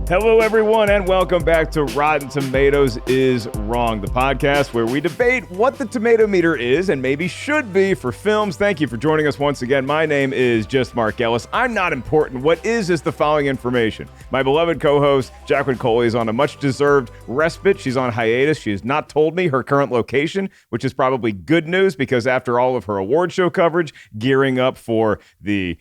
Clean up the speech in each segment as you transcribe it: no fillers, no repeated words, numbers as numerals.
Hello, everyone, and welcome back to Rotten Tomatoes is Wrong, the podcast where we debate what the Tomatometer is and maybe should be for films. Thank you for joining us once again. My name is just Mark Ellis. I'm not important. What is the following information. My beloved co-host, Jacqueline is on a much-deserved respite. She's on hiatus. She has not told me her current location, which is probably good news because after all of her award show coverage, gearing up for the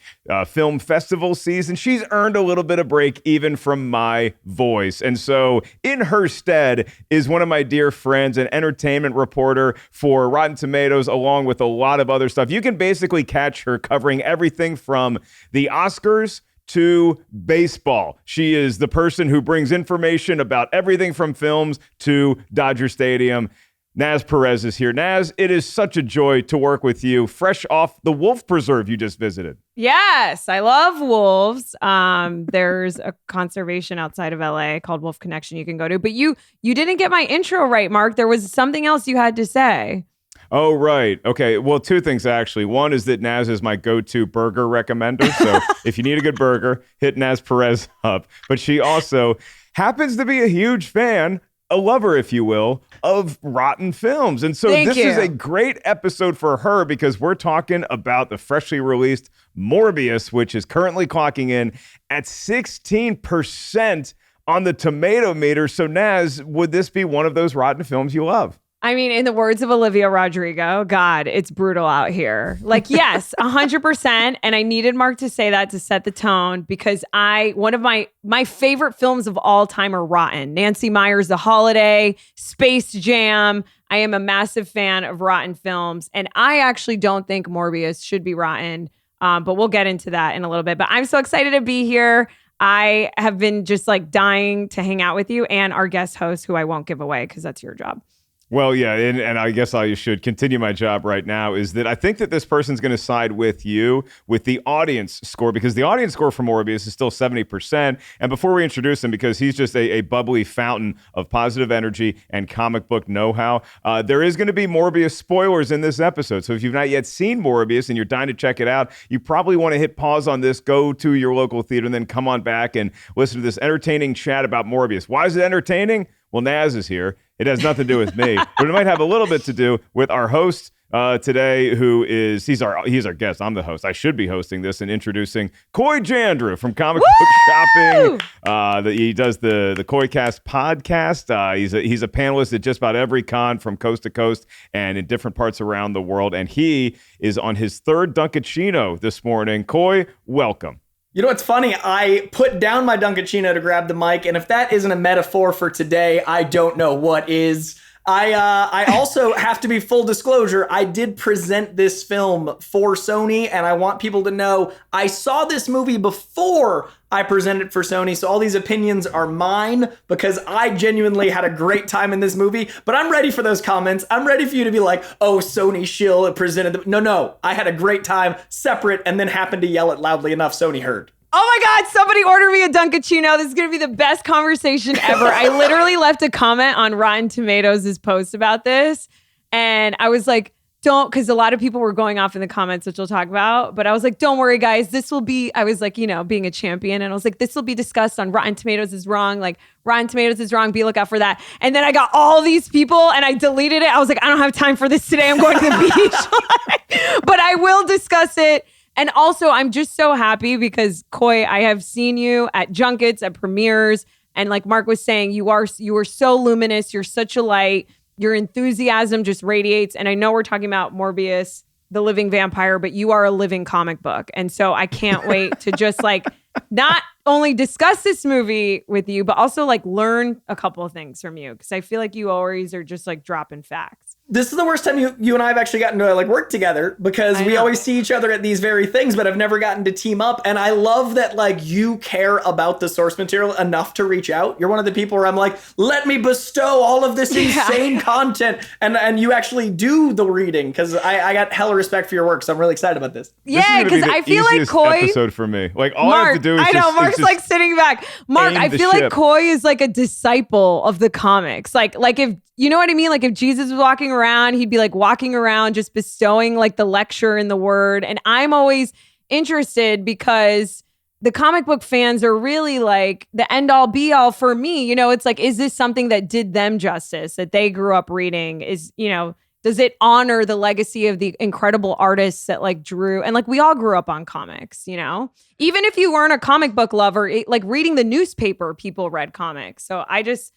film festival season, she's earned a little bit of break even from my voice. And so in her stead is one of my dear friends, an entertainment reporter for Rotten Tomatoes, along with a lot of other stuff. You can basically catch her covering everything from the Oscars to baseball. She is the person who brings information about everything from films to Dodger Stadium. Naz Perez is here. Naz, it is such a joy to work with you, fresh off the wolf preserve you just visited. Yes, I love wolves. There's a conservation outside of LA called Wolf Connection you can go to. But you didn't get my intro right, Mark. There was something else you had to say. Oh, right. Okay. Well, two things, actually. One is that Naz is my go-to burger recommender. So if you need a good burger, hit Naz Perez up. But she also happens to be a huge fan, a lover, if you will, of rotten films. And so this is a great episode for her because we're talking about the freshly released Morbius, which is currently clocking in at 16% on the Tomatometer. So Naz, would this be one of those rotten films you love? I mean, in the words of Olivia Rodrigo, God, it's brutal out here. Like, yes, 100%. And I needed Mark to say that to set the tone because one of my favorite films of all time are rotten. Nancy Meyers' The Holiday, Space Jam. I am a massive fan of rotten films. And I actually don't think Morbius should be rotten. But we'll get into that in a little bit. But I'm so excited to be here. I have been just like dying to hang out with you and our guest host, who I won't give away because that's your job. Well, yeah, and I guess I should continue my job right now, is that I think that this person's going to side with you with the audience score, because the audience score for Morbius is still 70%. And before we introduce him, because he's just a bubbly fountain of positive energy and comic book know-how, there is going to be Morbius spoilers in this episode. So if you've not yet seen Morbius and you're dying to check it out, you probably want to hit pause on this, go to your local theater, and then come on back and listen to this entertaining chat about Morbius. Why is it entertaining? Well, Naz is here. It has nothing to do with me, but it might have a little bit to do with our host today, who is, he's our guest. I'm the host. I should be hosting this and introducing Coy Jandreau from Comic Book Shopping. He does the Coycast podcast. He's a panelist at just about every con from coast to coast and in different parts around the world. And he is on his third Dunkachino this morning. Coy, welcome. You know what's funny? I put down my Dunkachino to grab the mic, and if that isn't a metaphor for today, I don't know what is. I also have to be full disclosure. I did present this film for Sony, and I want people to know I saw this movie before I presented it for Sony. So all these opinions are mine because I genuinely had a great time in this movie. But I'm ready for those comments. I'm ready for you to be like, oh, Sony shill presented. No. I had a great time separate and then happened to yell it loudly enough Sony heard. Oh my God, somebody order me a Dunkachino. This is going to be the best conversation ever. I literally left a comment on Rotten Tomatoes' post about this. And I was like, because a lot of people were going off in the comments, which we'll talk about. But I was like, don't worry, guys. This will be, I was like, being a champion. And I was like, this will be discussed on Rotten Tomatoes is Wrong. Like, Rotten Tomatoes is Wrong. Be a lookout for that. And then I got all these people and I deleted it. I was like, I don't have time for this today. I'm going to the beach. But I will discuss it. And also, I'm just so happy because, Coy, I have seen you at junkets, at premieres. And like Mark was saying, you are so luminous. You're such a light. Your enthusiasm just radiates. And I know we're talking about Morbius, the living vampire, but you are a living comic book. And so I can't wait to just like not only discuss this movie with you, but also like learn a couple of things from you. Because I feel like you always are just like dropping facts. This is the worst time you and I have actually gotten to like work together because we always see each other at these very things, but I've never gotten to team up. And I love that like you care about the source material enough to reach out. You're one of the people where I'm like, let me bestow all of this insane content. And you actually do the reading because I got hella respect for your work. So I'm really excited about this. Yeah, because I feel like Coy episode for me. Like all Mark, I have to do is I know Mark's like sitting back. Mark, I feel like Coy is like a disciple of the comics. Like if you know what I mean? Like if Jesus was walking around, he'd be like walking around just bestowing like the lecture and the word. And I'm always interested because the comic book fans are really like the end all be all for me. You know, it's like, is this something that did them justice, that they grew up reading? Is, you know, does it honor the legacy of the incredible artists that like drew? And like, we all grew up on comics, you know, even if you weren't a comic book lover, like reading the newspaper, people read comics. So I just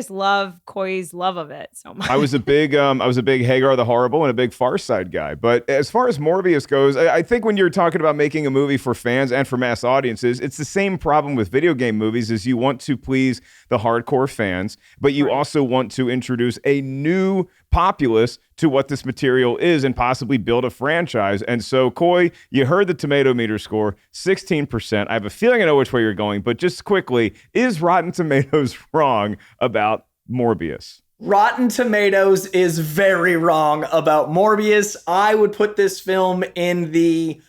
love Koi's love of it so much. I was a big Hagar the Horrible and a big Far Side guy. But as far as Morbius goes, I think when you're talking about making a movie for fans and for mass audiences, it's the same problem with video game movies is you want to please the hardcore fans, but you also want to introduce a new populace to what this material is and possibly build a franchise. And so, Koi, you heard the Tomatometer score, 16%. I have a feeling I know which way you're going, but just quickly, is Rotten Tomatoes wrong about Morbius? Rotten Tomatoes is very wrong about Morbius. I would put this film in the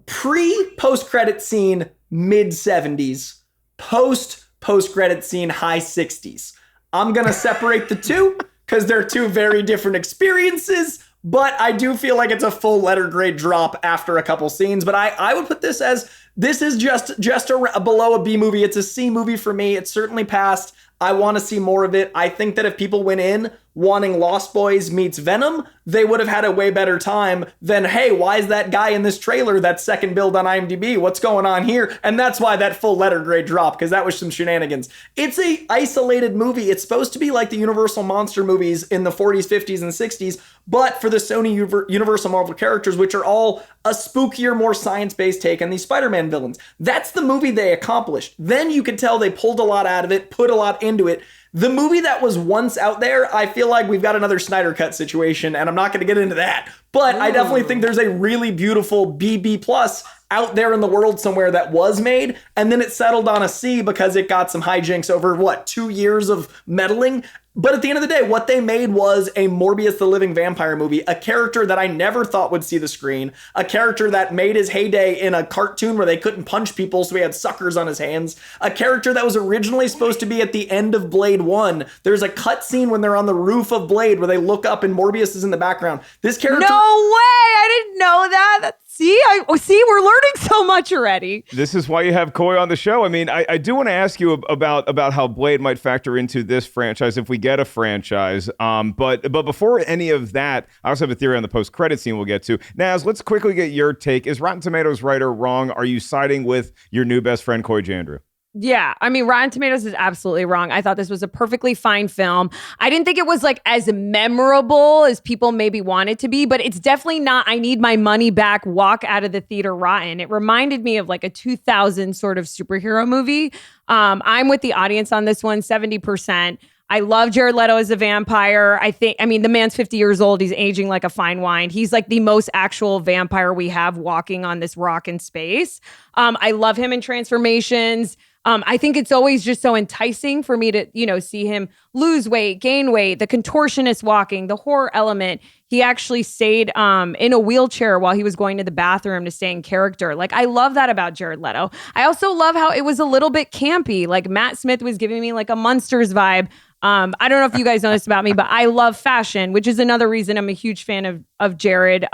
post-credit scene mid-70s, post-credit scene high 60s. I'm going to separate the two because they're two very different experiences, but I do feel like it's a full letter grade drop after a couple scenes. But I would put this as, this is just below a B movie. It's a C movie for me. It's certainly passed. I want to see more of it. I think that if people went in wanting Lost Boys meets Venom, they would have had a way better time than, hey, why is that guy in this trailer that's second build on IMDb? What's going on here? And that's why that full letter grade dropped, because that was some shenanigans. It's a isolated movie. It's supposed to be like the Universal monster movies in the 40s, 50s, and 60s, but for the Sony Universal Marvel characters, which are all a spookier, more science-based take on these Spider-Man villains. That's the movie they accomplished. Then you could tell they pulled a lot out of it, put a lot into it. The movie that was once out there, I feel like we've got another Snyder Cut situation, and I'm not going to get into that. But I definitely think there's a really beautiful BB plus out there in the world somewhere that was made, and then it settled on a C because it got some hijinks over, 2 years of meddling? But at the end of the day, what they made was a Morbius the Living Vampire movie, a character that I never thought would see the screen, a character that made his heyday in a cartoon where they couldn't punch people, so he had suckers on his hands, a character that was originally supposed to be at the end of Blade 1. There's a cut scene when they're on the roof of Blade where they look up and Morbius is in the background. This character... No way! I didn't know that. See, we're learning so much already. This is why you have Koi on the show. I mean, I do want to ask you about how Blade might factor into this franchise if we get a franchise. But before any of that, I also have a theory on the post-credit scene we'll get to. Naz, let's quickly get your take. Is Rotten Tomatoes right or wrong? Are you siding with your new best friend, Koi Jandreau? Yeah, I mean, Rotten Tomatoes is absolutely wrong. I thought this was a perfectly fine film. I didn't think it was like as memorable as people maybe want it to be, but it's definitely not, I need my money back, walk out of the theater rotten. It reminded me of like a 2000 sort of superhero movie. I'm with the audience on this one, 70%. I love Jared Leto as a vampire. I mean, the man's 50 years old. He's aging like a fine wine. He's like the most actual vampire we have walking on this rock in space. I love him in transformations. I think it's always just so enticing for me to, see him lose weight, gain weight, the contortionist walking, the horror element. He actually stayed in a wheelchair while he was going to the bathroom to stay in character. Like, I love that about Jared Leto. I also love how it was a little bit campy. Like, Matt Smith was giving me like a Munsters vibe. I don't know if you guys know this about me, but I love fashion, which is another reason I'm a huge fan of Jared.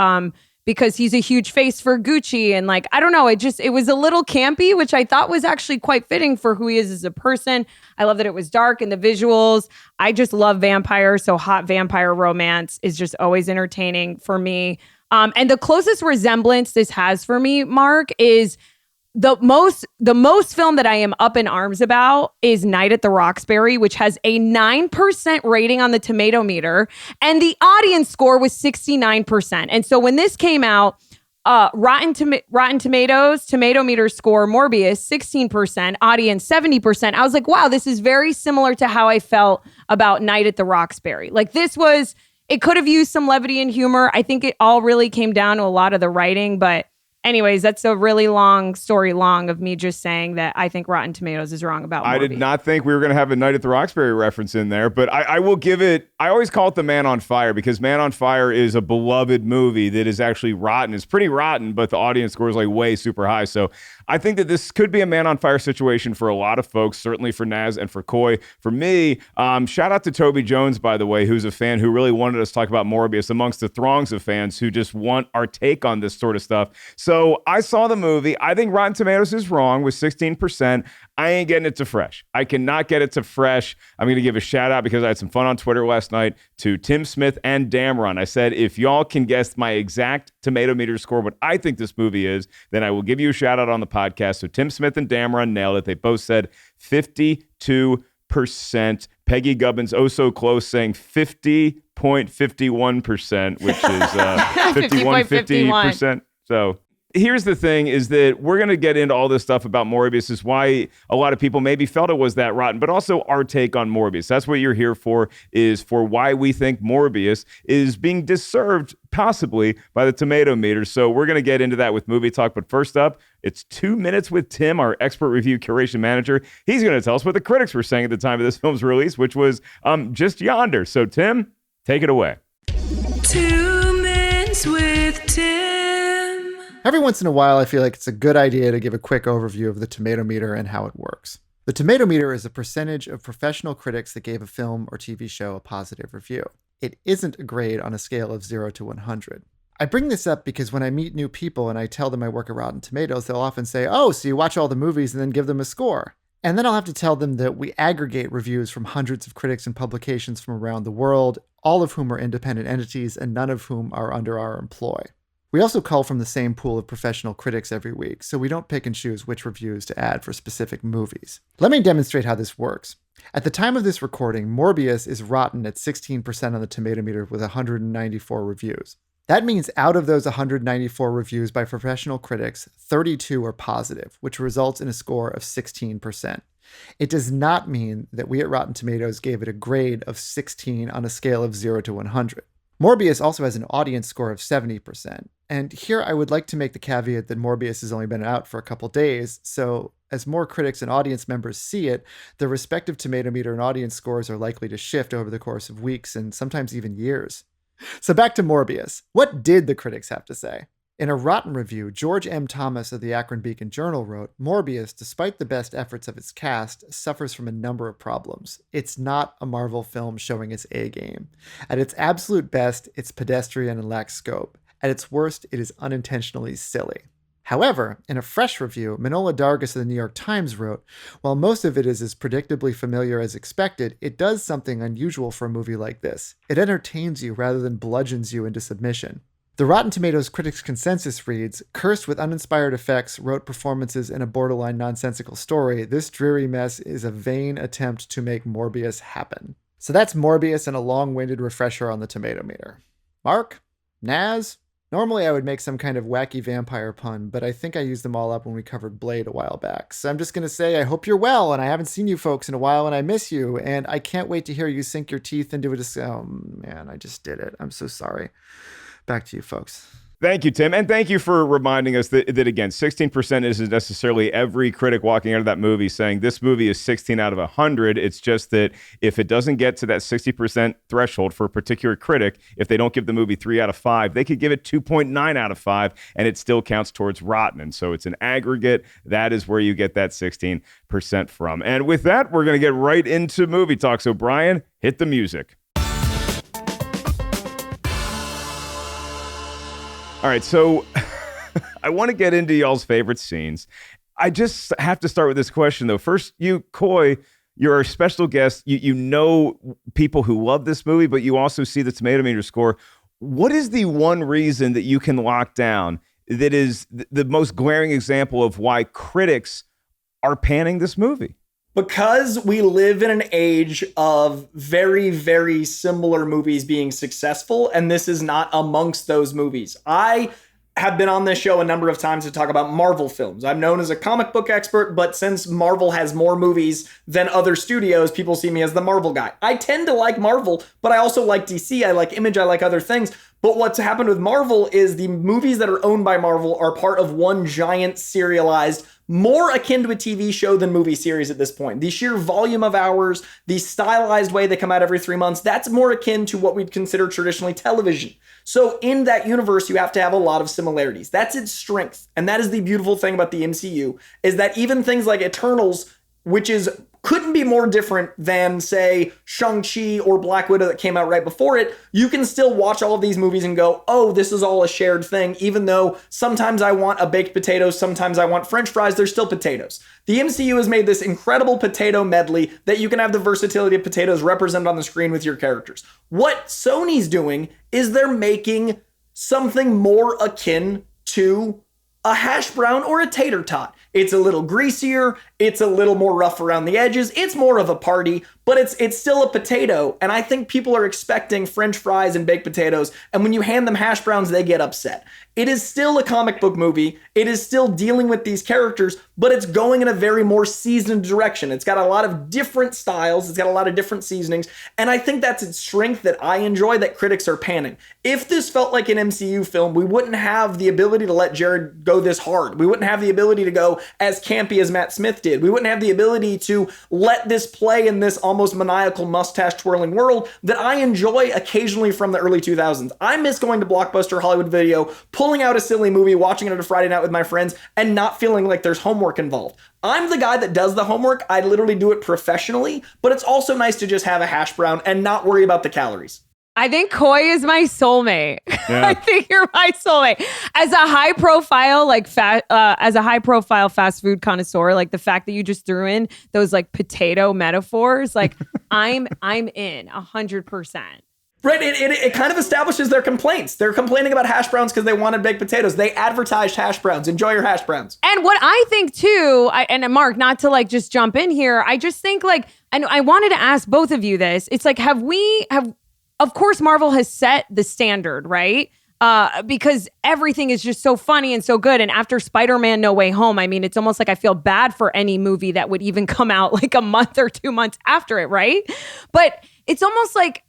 Because he's a huge face for Gucci. And like, I don't know, it was a little campy, which I thought was actually quite fitting for who he is as a person. I love that it was dark and the visuals. I just love vampires. So hot vampire romance is just always entertaining for me. And the closest resemblance this has for me, Mark, is the most film that I am up in arms about is Night at the Roxbury, which has a 9% rating on the Tomatometer, and the audience score was 69%. And so when this came out, Rotten Tomatoes, Tomatometer score, Morbius, 16%, audience, 70%. I was like, wow, this is very similar to how I felt about Night at the Roxbury. Like, it could have used some levity and humor. I think it all really came down to a lot of the writing, but anyways, that's a really long story of me just saying that I think Rotten Tomatoes is wrong about Morbius. I did not think we were going to have a Night at the Roxbury reference in there, but I will give it, I always call it the Man on Fire, because Man on Fire is a beloved movie that is actually rotten. It's pretty rotten, but the audience score is like way super high. So I think that this could be a Man on Fire situation for a lot of folks, certainly for Naz and for Koi. For me, shout out to Toby Jones, by the way, who's a fan who really wanted us to talk about Morbius amongst the throngs of fans who just want our take on this sort of stuff. So So I saw the movie. I think Rotten Tomatoes is wrong with 16%. I ain't getting it to fresh. I cannot get it to fresh. I'm going to give a shout out because I had some fun on Twitter last night to Tim Smith and Damron. I said, if y'all can guess my exact Tomatometer score, what I think this movie is, then I will give you a shout out on the podcast. So Tim Smith and Damron nailed it. They both said 52%. Peggy Gubbins, oh so close, saying 50.51%, which is 51.50%. So here's the thing is that we're going to get into all this stuff about Morbius, is why a lot of people maybe felt it was that rotten, but also our take on Morbius. That's what you're here for, is for why we think Morbius is being disserved possibly by the Tomatometer. So we're going to get into that with Movie Talk. But first up, it's 2 minutes with Tim, our expert review curation manager. He's going to tell us what the critics were saying at the time of this film's release, which was just yonder. So Tim, take it away. 2 minutes with Tim. Every once in a while, I feel like it's a good idea to give a quick overview of the Tomatometer and how it works. The Tomatometer is a percentage of professional critics that gave a film or TV show a positive review. It isn't a grade on a scale of 0 to 100. I bring this up because when I meet new people and I tell them I work at Rotten Tomatoes, they'll often say, oh, so you watch all the movies and then give them a score. And then I'll have to tell them that we aggregate reviews from hundreds of critics and publications from around the world, all of whom are independent entities and none of whom are under our employ. We also cull from the same pool of professional critics every week, so we don't pick and choose which reviews to add for specific movies. Let me demonstrate how this works. At the time of this recording, Morbius is rotten at 16% on the Tomatometer with 194 reviews. That means out of those 194 reviews by professional critics, 32 are positive, which results in a score of 16%. It does not mean that we at Rotten Tomatoes gave it a grade of 16 on a scale of 0 to 100. Morbius also has an audience score of 70%. And here I would like to make the caveat that Morbius has only been out for a couple days, so as more critics and audience members see it, the respective Tomatometer and audience scores are likely to shift over the course of weeks and sometimes even years. So back to Morbius. What did the critics have to say? In a rotten review, George M. Thomas of the Akron Beacon Journal wrote, Morbius, despite the best efforts of its cast, suffers from a number of problems. It's not a Marvel film showing its A game. At its absolute best, it's pedestrian and lacks scope. At its worst, it is unintentionally silly. However, in a fresh review, Manola Dargis of the New York Times wrote, while most of it is as predictably familiar as expected, it does something unusual for a movie like this. It entertains you rather than bludgeons you into submission. The Rotten Tomatoes critics' consensus reads, cursed with uninspired effects, rote performances, and a borderline nonsensical story, this dreary mess is a vain attempt to make Morbius happen. So that's Morbius and a long-winded refresher on the Tomatometer. Mark? Naz? Normally I would make some kind of wacky vampire pun, but I think I used them all up when we covered Blade a while back. So I'm just going to say I hope you're well, and I haven't seen you folks in a while, and I miss you, and I can't wait to hear you sink your teeth into a oh man, I just did it. I'm so sorry. Back to you folks. Thank you, Tim. And thank you for reminding us that again, 16% isn't necessarily every critic walking out of that movie saying this movie is 16 out of 100. It's just that if it doesn't get to that 60% threshold for a particular critic, if they don't give the movie 3 out of 5, they could give it 2.9 out of 5, and it still counts towards rotten. And so it's an aggregate. That is where you get that 16% from. And with that, we're going to get right into movie talk. So Brian, hit the music. All right, so I want to get into y'all's favorite scenes. I just have to start with this question, though. First, you, Coy, you're our special guest. You know people who love this movie, but you also see the Tomatometer score. What is the one reason that you can lock down that is the most glaring example of why critics are panning this movie? Because we live in an age of very, very similar movies being successful, and this is not amongst those movies. I have been on this show a number of times to talk about Marvel films. I'm known as a comic book expert, but since Marvel has more movies than other studios, people see me as the Marvel guy. I tend to like Marvel, but I also like DC, I like Image, I like other things. But what's happened with Marvel is the movies that are owned by Marvel are part of one giant serialized, more akin to a TV show than movie series at this point. The sheer volume of hours, the stylized way they come out every 3 months, that's more akin to what we'd consider traditionally television. So in that universe, you have to have a lot of similarities. That's its strength. And that is the beautiful thing about the MCU, is that even things like Eternals which couldn't be more different than, say, Shang-Chi or Black Widow that came out right before it, you can still watch all of these movies and go, oh, this is all a shared thing, even though sometimes I want a baked potato, sometimes I want French fries, they're still potatoes. The MCU has made this incredible potato medley that you can have the versatility of potatoes represented on the screen with your characters. What Sony's doing is they're making something more akin to a hash brown or a tater tot. It's a little greasier, it's a little more rough around the edges, it's more of a party, but it's still a potato, and I think people are expecting French fries and baked potatoes, and when you hand them hash browns, they get upset. It is still a comic book movie, it is still dealing with these characters, but it's going in a very more seasoned direction. It's got a lot of different styles, it's got a lot of different seasonings, and I think that's its strength that I enjoy that critics are panning. If this felt like an MCU film, we wouldn't have the ability to let Jared go this hard. We wouldn't have the ability to go as campy as Matt Smith did. We wouldn't have the ability to let this play in this almost maniacal mustache twirling world that I enjoy occasionally from the early 2000s. I miss going to Blockbuster, Hollywood Video, pulling out a silly movie, watching it on a Friday night with my friends, and not feeling like there's homework involved. I'm the guy that does the homework. I literally do it professionally, but it's also nice to just have a hash brown and not worry about the calories. I think Coy is my soulmate. Yeah. I think you're my soulmate. As a high profile, fast food connoisseur, like the fact that you just threw in those like potato metaphors, like I'm in 100%. Right, it kind of establishes their complaints. They're complaining about hash browns because they wanted baked potatoes. They advertised hash browns. Enjoy your hash browns. And what I think too, and Mark, not to like just jump in here, I just think like, and I wanted to ask both of you this. It's like, of course, Marvel has set the standard, right? Because everything is just so funny and so good. And after Spider-Man No Way Home, I mean, it's almost like I feel bad for any movie that would even come out like a month or 2 months after it, right? But it's almost like,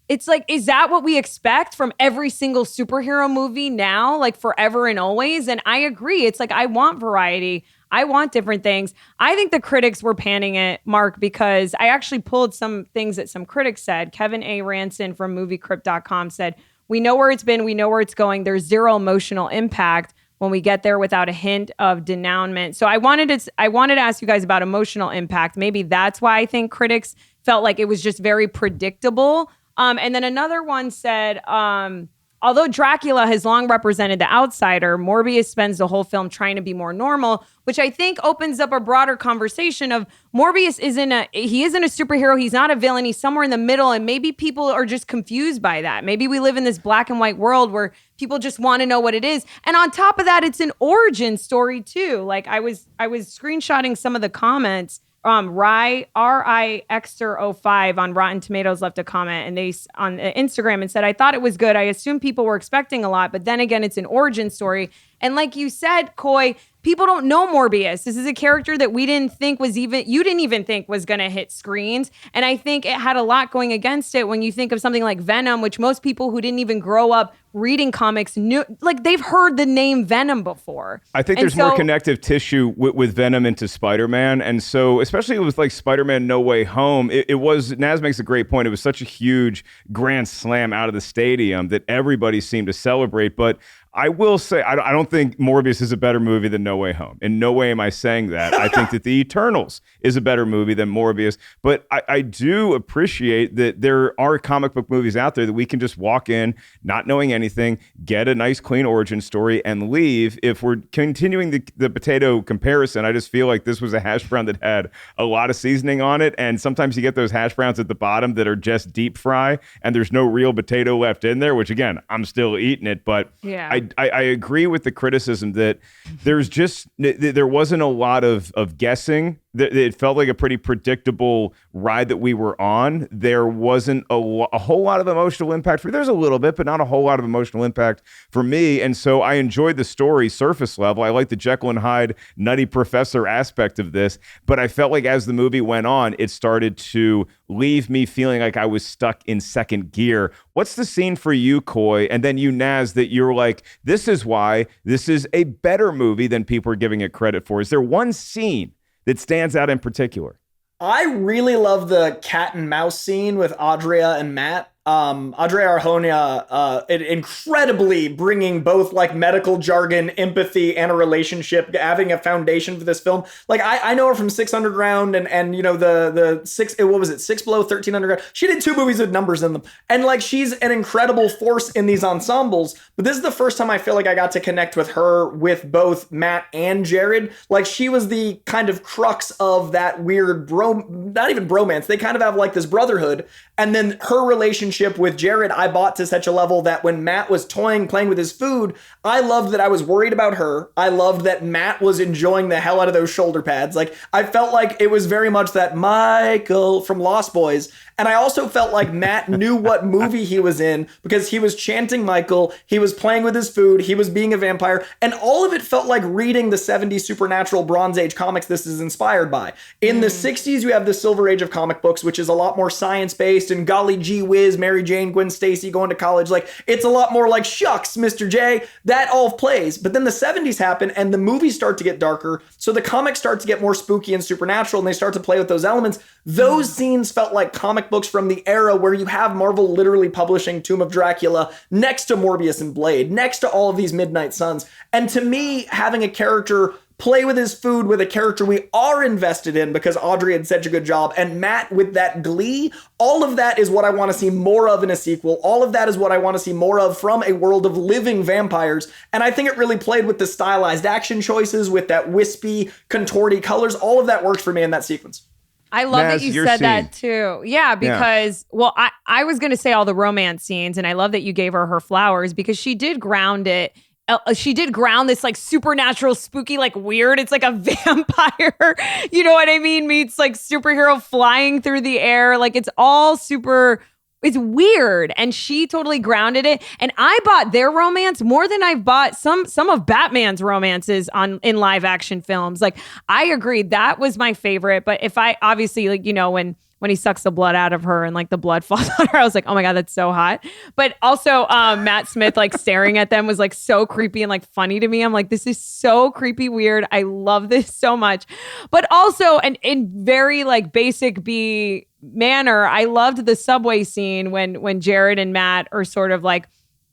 it's like, is that what we expect from every single superhero movie now, like forever and always? And I agree. It's like, I want variety. I want different things. I think the critics were panning it, Mark, because I actually pulled some things that some critics said. Kevin A. Ranson from moviecrypt.com said, we know where it's been. We know where it's going. There's zero emotional impact when we get there without a hint of denouement. So I wanted to ask you guys about emotional impact. Maybe that's why I think critics felt like it was just very predictable. And then another one said, although Dracula has long represented the outsider, Morbius spends the whole film trying to be more normal, which I think opens up a broader conversation of Morbius isn't a superhero. He's not a villain. He's somewhere in the middle. And maybe people are just confused by that. Maybe we live in this black and white world where people just want to know what it is. And on top of that, it's an origin story too. Like I was screenshotting some of the comments. R.I. Exter05 on Rotten Tomatoes left a comment and they on Instagram and said, I thought it was good. I assumed people were expecting a lot, but then again, it's an origin story. And like you said, Coy, people don't know Morbius. This is a character that you didn't even think was going to hit screens. And I think it had a lot going against it when you think of something like Venom, which most people who didn't even grow up reading comics knew, like they've heard the name Venom before. I think there's more connective tissue with Venom into Spider-Man. And so, especially with like Spider-Man No Way Home, it was, Naz makes a great point. It was such a huge grand slam out of the stadium that everybody seemed to celebrate. But I will say, I don't think Morbius is a better movie than No Way Home. In no way am I saying that. I think that The Eternals is a better movie than Morbius. But I do appreciate that there are comic book movies out there that we can just walk in, not knowing anything, get a nice, clean origin story, and leave. If we're continuing the potato comparison, I just feel like this was a hash brown that had a lot of seasoning on it. And sometimes you get those hash browns at the bottom that are just deep fry, and there's no real potato left in there, which, again, I'm still eating it. But yeah. I agree with the criticism that there wasn't a lot of guessing. It felt like a pretty predictable ride that we were on. There wasn't a whole lot of emotional impact for me. There's a little bit, but not a whole lot of emotional impact for me. And so I enjoyed the story surface level. I like the Jekyll and Hyde nutty professor aspect of this, but I felt like as the movie went on, it started to leave me feeling like I was stuck in second gear. What's the scene for you, Coy? And then you, Naz, that you're like, this is why this is a better movie than people are giving it credit for. Is there one scene that stands out in particular? I really love the cat and mouse scene with Audrea and Matt. Adria Arjona, incredibly bringing both like medical jargon, empathy, and a relationship, having a foundation for this film. Like I know her from 6 Underground and you know the what was it, 6 Below, 13 Underground. She did 2 movies with numbers in them, and like she's an incredible force in these ensembles. But this is the first time I feel like I got to connect with her with both Matt and Jared. Like she was the kind of crux of that weird not even bromance. They kind of have like this brotherhood, and then her relationship with Jared, I bought to such a level that when Matt was playing with his food, I loved that I was worried about her. I loved that Matt was enjoying the hell out of those shoulder pads. Like, I felt like it was very much that Michael from Lost Boys. And I also felt like Matt knew what movie he was in because he was chanting Michael, he was playing with his food, he was being a vampire, and all of it felt like reading the 70s supernatural Bronze Age comics this is inspired by. In the 60s, you have the Silver Age of comic books, which is a lot more science-based, and golly gee whiz, Mary Jane, Gwen Stacy going to college. Like, it's a lot more like, shucks, Mr. J, that all plays. But then the 70s happen, and the movies start to get darker, so the comics start to get more spooky and supernatural, and they start to play with those elements. Those scenes felt like comic books from the era where you have Marvel literally publishing Tomb of Dracula next to Morbius and Blade, next to all of these Midnight Suns. And to me, having a character play with his food with a character we are invested in because Audrey had such a good job, and Matt with that glee, all of that is what I want to see more of in a sequel. All of that is what I want to see more of from a world of living vampires. And I think it really played with the stylized action choices, with that wispy, contorty colors. All of that worked for me in that sequence. I love that you said that too. Yeah, because, well, I was going to say all the romance scenes, and I love that you gave her flowers because she did ground it. She did ground this like supernatural, spooky, like weird. It's like a vampire, you know what I mean? Meets like superhero flying through the air. Like it's all super, it's weird. And she totally grounded it. And I bought their romance more than I've bought some of Batman's romances in live action films. Like I agreed that was my favorite. But if I obviously like, you know, when he sucks the blood out of her and like the blood falls on her, I was like, oh my God, that's so hot. But also Matt Smith like staring at them was like so creepy and like funny to me. I'm like, this is so creepy weird. I love this so much. But also, and in very like basic B manner, I loved the subway scene when Jared and Matt are sort of like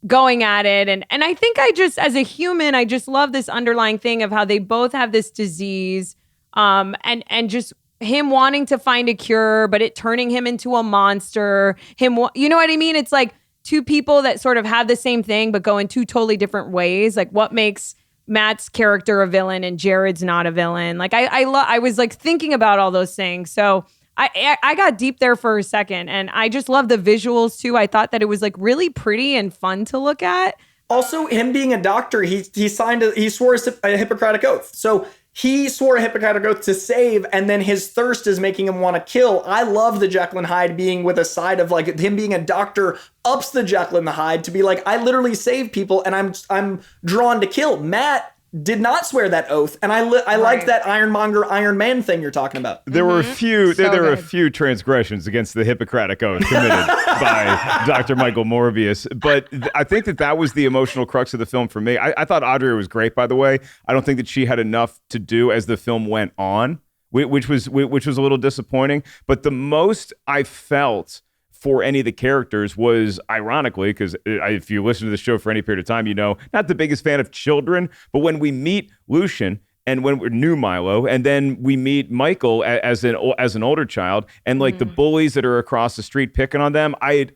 going at it. And I think I just, as a human, I just love this underlying thing of how they both have this disease and just him wanting to find a cure, but it turning him into a monster. You know what I mean? It's like two people that sort of have the same thing, but go in two totally different ways. Like what makes Matt's character a villain and Jared's not a villain? Like I was like thinking about all those things. So I got deep there for a second, and I just love the visuals too. I thought that it was like really pretty and fun to look at. Also, him being a doctor, he swore a Hippocratic oath. So he swore a Hippocratic oath to save, and then his thirst is making him want to kill. I love the Jacqueline Hyde being with a side of like him being a doctor ups the Jacqueline the Hyde to be like, I literally save people and I'm drawn to kill. Matt did not swear that oath, and I like that Ironmonger Iron Man thing you're talking about. There were a few a few transgressions against the Hippocratic oath committed by Dr. Michael Morbius, but I think that was the emotional crux of the film for me. I thought Audrey was great, by the way. I don't think that she had enough to do as the film went on, which was a little disappointing. But the most I felt for any of the characters was, ironically, because if you listen to the show for any period of time, you know, not the biggest fan of children, but when we meet Lucian and when we're new Milo, and then we meet Michael as an older child, and like the bullies that are across the street picking on them, I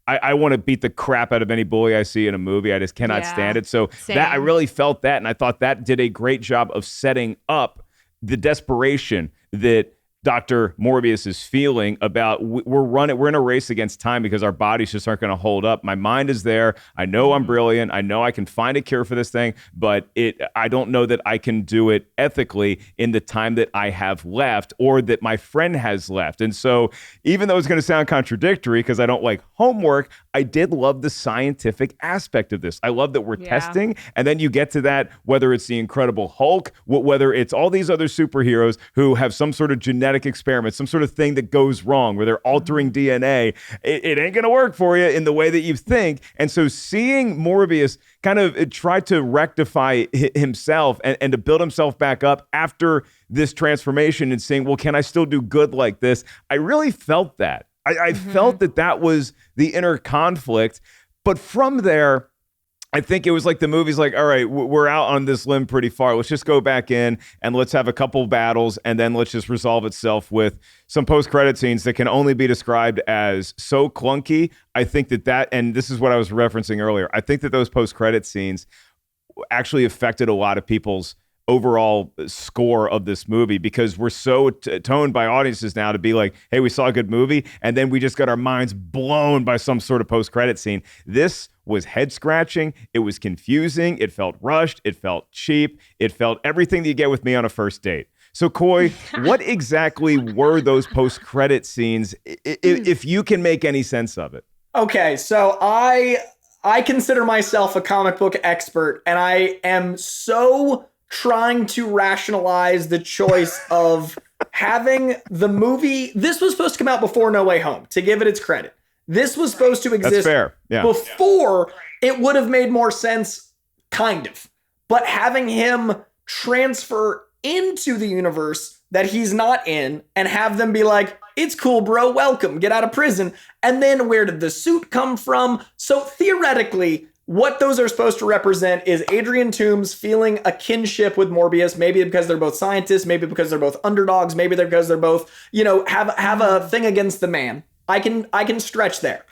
want to beat the crap out of any bully I see in a movie. I just cannot stand it. So that I really felt that, and I thought that did a great job of setting up the desperation that Dr. Morbius is feeling about we're in a race against time because our bodies just aren't going to hold up. My mind is there. I know I'm brilliant. I know I can find a cure for this thing, but I don't know that I can do it ethically in the time that I have left or that my friend has left. And so even though it's going to sound contradictory because I don't like homework, I did love the scientific aspect of this. I love that we're testing, and then you get to that, whether it's the Incredible Hulk, whether it's all these other superheroes who have some sort of genetic experiment, some sort of thing that goes wrong where they're altering DNA. It ain't going to work for you in the way that you think. And so seeing Morbius kind of try to rectify himself and to build himself back up after this transformation and saying, well, can I still do good like this? I really felt that. I felt that was the inner conflict. But from there, I think it was like the movie's like, all right, we're out on this limb pretty far. Let's just go back in and let's have a couple battles, and then let's just resolve itself with some post-credit scenes that can only be described as so clunky. I think that, and this is what I was referencing earlier, I think that those post-credit scenes actually affected a lot of people's overall score of this movie, because we're so toned by audiences now to be like, hey, we saw a good movie, and then we just got our minds blown by some sort of post-credit scene. This was head-scratching. It was confusing. It felt rushed. It felt cheap. It felt everything that you get with me on a first date. So, Coy, what exactly were those post-credit scenes, if you can make any sense of it? Okay, so I consider myself a comic book expert, and I am so trying to rationalize the choice of having the movie. This was supposed to come out before No Way Home, to give it its credit. This was supposed to exist before. It would have made more sense, kind of. But having him transfer into the universe that he's not in and have them be like, it's cool, bro, welcome, get out of prison. And then where did the suit come from? So theoretically, what those are supposed to represent is Adrian Toomes feeling a kinship with Morbius, maybe because they're both scientists, maybe because they're both underdogs, maybe because they're both, have a thing against the man. I can stretch there.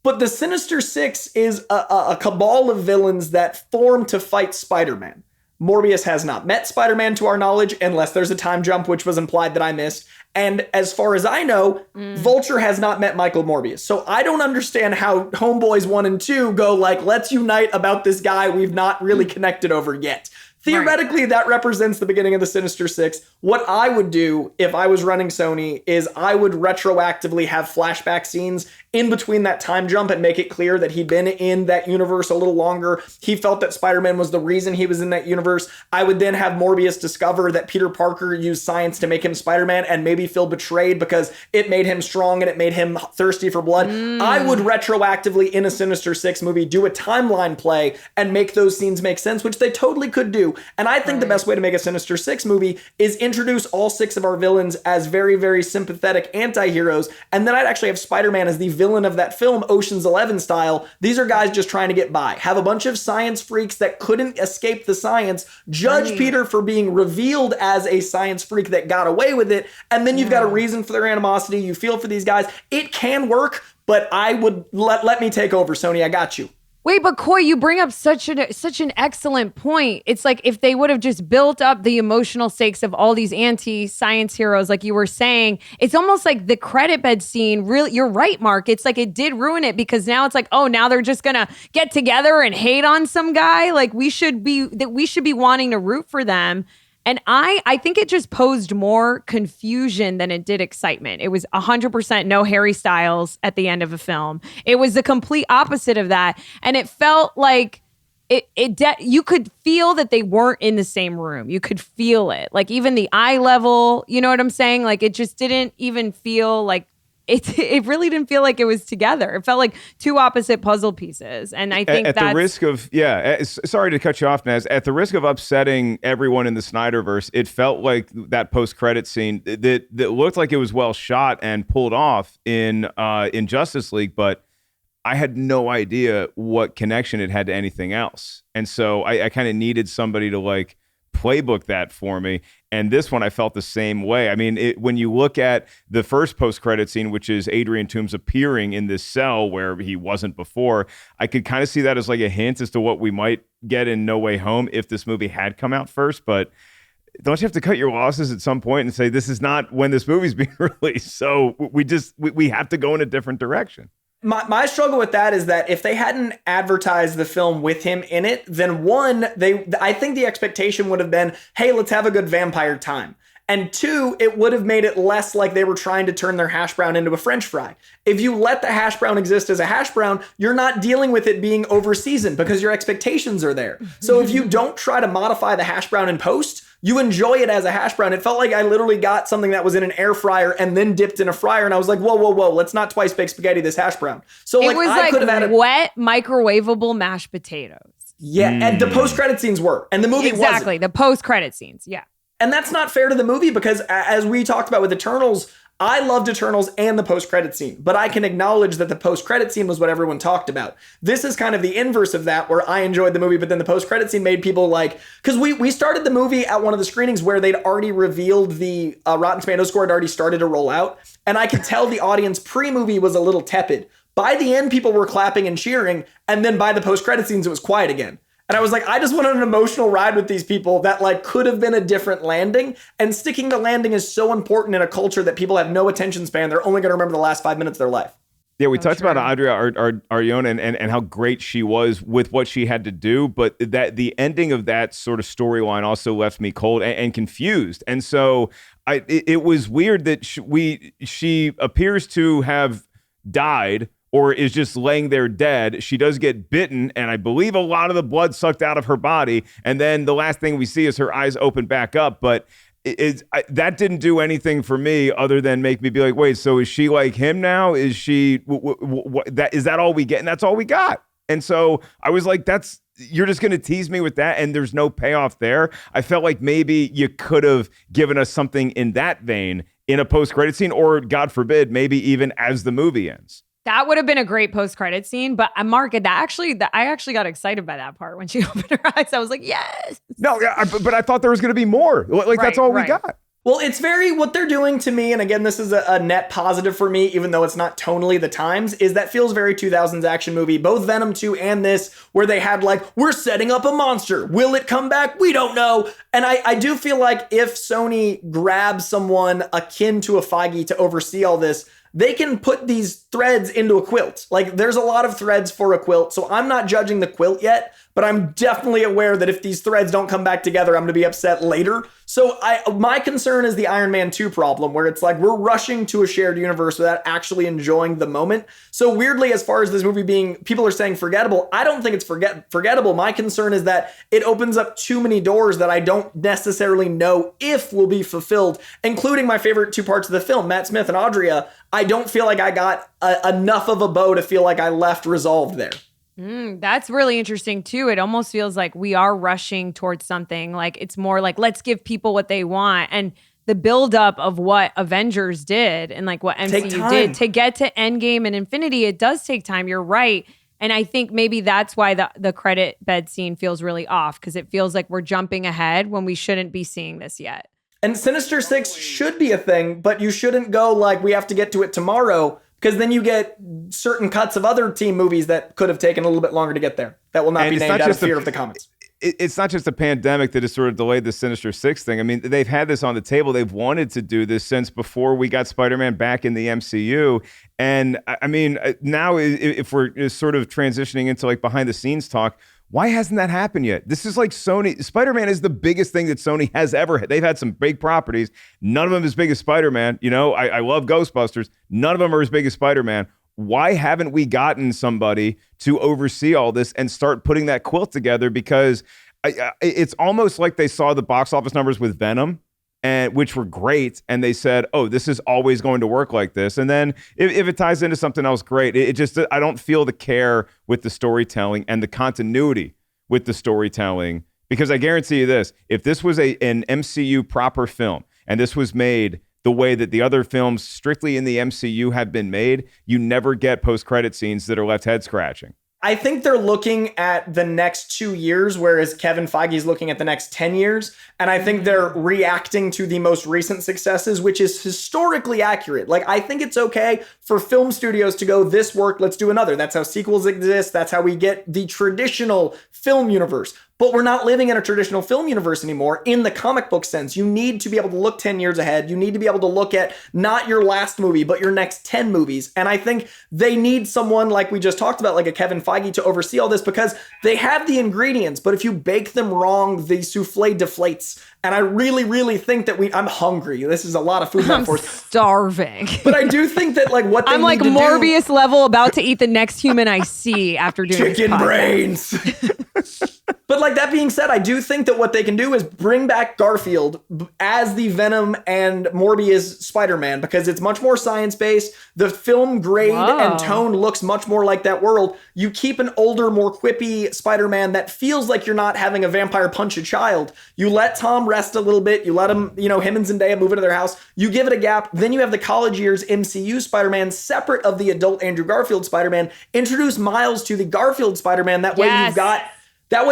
But the Sinister Six is a cabal of villains that form to fight Spider-Man. Morbius has not met Spider-Man to our knowledge, unless there's a time jump, which was implied that I missed. And as far as I know, Vulture has not met Michael Morbius. So I don't understand how Homeboys 1 and 2 go like, let's unite about this guy we've not really connected over yet. Theoretically, that represents the beginning of the Sinister Six. What I would do if I was running Sony is I would retroactively have flashback scenes in between that time jump and make it clear that he'd been in that universe a little longer. He felt that Spider-Man was the reason he was in that universe. I would then have Morbius discover that Peter Parker used science to make him Spider-Man and maybe feel betrayed because it made him strong and it made him thirsty for blood. I would retroactively, in a Sinister Six movie, do a timeline play and make those scenes make sense, which they totally could do. And I think the best way to make a Sinister Six movie is introduce all six of our villains as very, very sympathetic anti-heroes. And then I'd actually have Spider-Man as the villain of that film, Ocean's 11 style. These are guys just trying to get by. Have a bunch of science freaks that couldn't escape the science. Judge Peter for being revealed as a science freak that got away with it. And then you've got a reason for their animosity. You feel for these guys. It can work, but I would let me take over, Sony. I got you. Wait, but Coy, you bring up such an excellent point. It's like if they would have just built up the emotional stakes of all these anti-science heroes, like you were saying, it's almost like the credit bed scene. Really, you're right, Mark. It's like it did ruin it because now it's like, oh, now they're just gonna get together and hate on some guy. Like we should be wanting to root for them. And I think it just posed more confusion than it did excitement. It was 100% no Harry Styles at the end of a film. It was the complete opposite of that. And it felt like you could feel that they weren't in the same room. You could feel it. Like even the eye level, you know what I'm saying? Like it just didn't even feel like it really didn't feel like it was together. It felt like two opposite puzzle pieces. And I think at the risk of, sorry to cut you off, Naz, at the risk of upsetting everyone in the Snyderverse, it felt like that post-credit scene that looked like it was well shot and pulled off in Justice League, but I had no idea what connection it had to anything else. And so I kind of needed somebody to like playbook that for me. And this one, I felt the same way. I mean, when you look at the first post-credit scene, which is Adrian Toomes appearing in this cell where he wasn't before, I could kind of see that as like a hint as to what we might get in No Way Home if this movie had come out first. But don't you have to cut your losses at some point and say, this is not when this movie's being released? So we have to go in a different direction. My struggle with that is that if they hadn't advertised the film with him in it, then one, I think the expectation would have been, hey, let's have a good vampire time. And two, it would have made it less like they were trying to turn their hash brown into a French fry. If you let the hash brown exist as a hash brown, you're not dealing with it being over-seasoned because your expectations are there. So if you don't try to modify the hash brown in post, you enjoy it as a hash brown. It felt like I literally got something that was in an air fryer and then dipped in a fryer. And I was like, whoa, let's not twice bake spaghetti this hash brown. So it was I could have had wet microwavable mashed potatoes. Yeah, and the post-credit scenes were. And the movie wasn't. Exactly, the post-credit scenes, yeah. And that's not fair to the movie because as we talked about with Eternals, I loved Eternals and the post-credit scene, but I can acknowledge that the post-credit scene was what everyone talked about. This is kind of the inverse of that, where I enjoyed the movie, but then the post-credit scene made people like, because we started the movie at one of the screenings where they'd already revealed the Rotten Tomatoes score had already started to roll out, and I could tell the audience pre-movie was a little tepid. By the end, people were clapping and cheering, and then by the post-credit scenes, it was quiet again. And I was like, I just went on an emotional ride with these people that like could have been a different landing. And sticking the landing is so important in a culture that people have no attention span. They're only going to remember the last 5 minutes of their life. Yeah, we talked about Adria Arjona and how great she was with what she had to do, but that the ending of that sort of storyline also left me cold and confused. And so it was weird that she appears to have died or is just laying there dead. She does get bitten, and I believe a lot of the blood sucked out of her body. And then the last thing we see is her eyes open back up. But that didn't do anything for me other than make me be like, wait, so is she like him now? Is she is that all we get? And that's all we got. And so I was like, you're just going to tease me with that, and there's no payoff there. I felt like maybe you could have given us something in that vein in a post-credit scene, or God forbid, maybe even as the movie ends. That would have been a great post-credit scene, but Mark, I actually got excited by that part when she opened her eyes. I was like, yes. No, yeah, but I thought there was going to be more. Like that's all we got. Well, it's what they're doing to me, and again, this is a net positive for me, even though it's not tonally the times, is that feels very 2000s action movie, both Venom 2 and this, where they had like, we're setting up a monster. Will it come back? We don't know. And I do feel like if Sony grabs someone akin to a Feige to oversee all this, they can put these threads into a quilt. Like there's a lot of threads for a quilt. So I'm not judging the quilt yet, but I'm definitely aware that if these threads don't come back together, I'm going to be upset later. So my concern is the Iron Man 2 problem, where it's like we're rushing to a shared universe without actually enjoying the moment. So weirdly, as far as this movie being, people are saying forgettable, I don't think it's forgettable. My concern is that it opens up too many doors that I don't necessarily know if will be fulfilled, including my favorite two parts of the film, Matt Smith and Adria. I don't feel like I got enough of a bow to feel like I left resolved there. That's really interesting too. It almost feels like we are rushing towards something. Like it's more like, let's give people what they want. And the buildup of what Avengers did and like what MCU did to get to Endgame and Infinity, it does take time. You're right. And I think maybe that's why the credit bed scene feels really off, because it feels like we're jumping ahead when we shouldn't be seeing this yet. And Sinister Six should be a thing, but you shouldn't go like, we have to get to it tomorrow, because then you get certain cuts of other team movies that could have taken a little bit longer to get there. That will not be named out of fear of the comments. It's not just a pandemic that has sort of delayed the Sinister Six thing. I mean, they've had this on the table. They've wanted to do this since before we got Spider-Man back in the MCU. And I mean, now if we're sort of transitioning into like behind the scenes talk, why hasn't that happened yet? This is like Sony. Spider-Man is the biggest thing that Sony has ever had. They've had some big properties. None of them as big as Spider-Man. You know, I love Ghostbusters. None of them are as big as Spider-Man. Why haven't we gotten somebody to oversee all this and start putting that quilt together? Because it's almost like they saw the box office numbers with Venom, which were great, and they said, oh, this is always going to work like this. And then if it ties into something else, great. It just, I don't feel the care with the storytelling and the continuity with the storytelling, because I guarantee you this, if this was an MCU proper film and this was made the way that the other films strictly in the MCU have been made, you never get post-credit scenes that are left head scratching. I think they're looking at the next 2 years, whereas Kevin Feige's looking at the next 10 years. And I think they're reacting to the most recent successes, which is historically accurate. Like, I think it's okay for film studios to go, this worked, let's do another. That's how sequels exist. That's how we get the traditional film universe. But we're not living in a traditional film universe anymore in the comic book sense. You need to be able to look 10 years ahead. You need to be able to look at not your last movie, but your next 10 movies. And I think they need someone like we just talked about, like a Kevin Feige, to oversee all this, because they have the ingredients, but if you bake them wrong, the souffle deflates. And I really, really think that I'm hungry. This is a lot of food metaphors. I'm starving. But I do think that like what they I'm need like to Morbius level, about to eat the next human I see after doing chicken this brains. But like that being said, I do think that what they can do is bring back Garfield as the Venom and Morbius Spider-Man, because it's much more science-based. The film grade and tone looks much more like that world. You keep an older, more quippy Spider-Man that feels like you're not having a vampire punch a child. You let Tom rest a little bit. You let him, him and Zendaya move into their house. You give it a gap. Then you have the college years MCU Spider-Man separate of the adult Andrew Garfield Spider-Man. Introduce Miles to the Garfield Spider-Man. That way